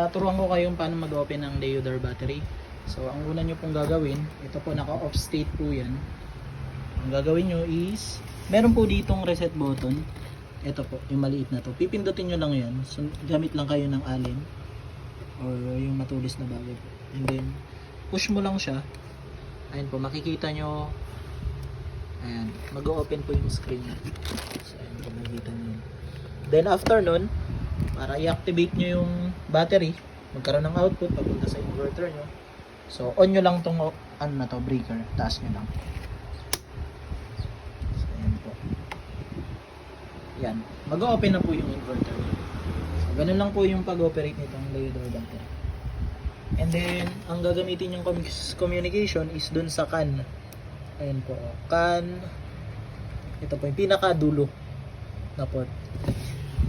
turuan ko kayong paano mag-open ng Deodar battery. So ang una nyo pong gagawin, ito po naka-off state po yan. Ang gagawin nyo is, meron po ditong reset button. Ito po, yung maliit na to. Pipindutin nyo lang yan. So, gamit lang kayo ng allen or yung matulis na bagay. And then, push mo lang siya. Ayun po, makikita nyo. Ayan, mag-open po yung screen. So, ayun po, makikita nyo. Then, after nun, para i-activate nyo yung battery, magkaroon ng output, papunta sa inverter nyo. So, on nyo lang tong ano na to, breaker. Taas nyo lang. So, ayan po. Yan. Mag-open na po yung inverter. So, ganun lang po yung pag-operate nitong Deodar battery. And then, ang gagamitin yung communication is dun sa CAN. Ayan po. CAN. Ito po yung pinaka-dulo na port.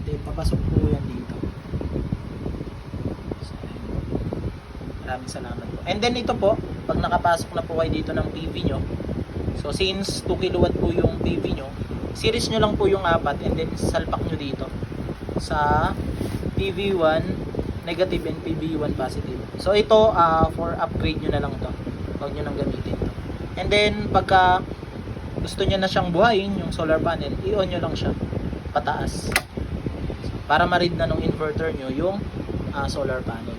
Then, papasok po yan dito. So, ayan po. Maraming salamat po. And then, ito po, pag nakapasok na po kayo dito ng PV nyo, so since 2 kW po yung PV nyo, series nyo lang po yung 4 and then salpak nyo dito sa PV1 negative and PV1 positive. So ito for upgrade nyo na lang to. Huwag nyo nang gamitin to. And then pagka gusto nyo na siyang buhayin yung solar panel, i-on nyo lang siya pataas para ma-read na ng inverter nyo yung solar panel.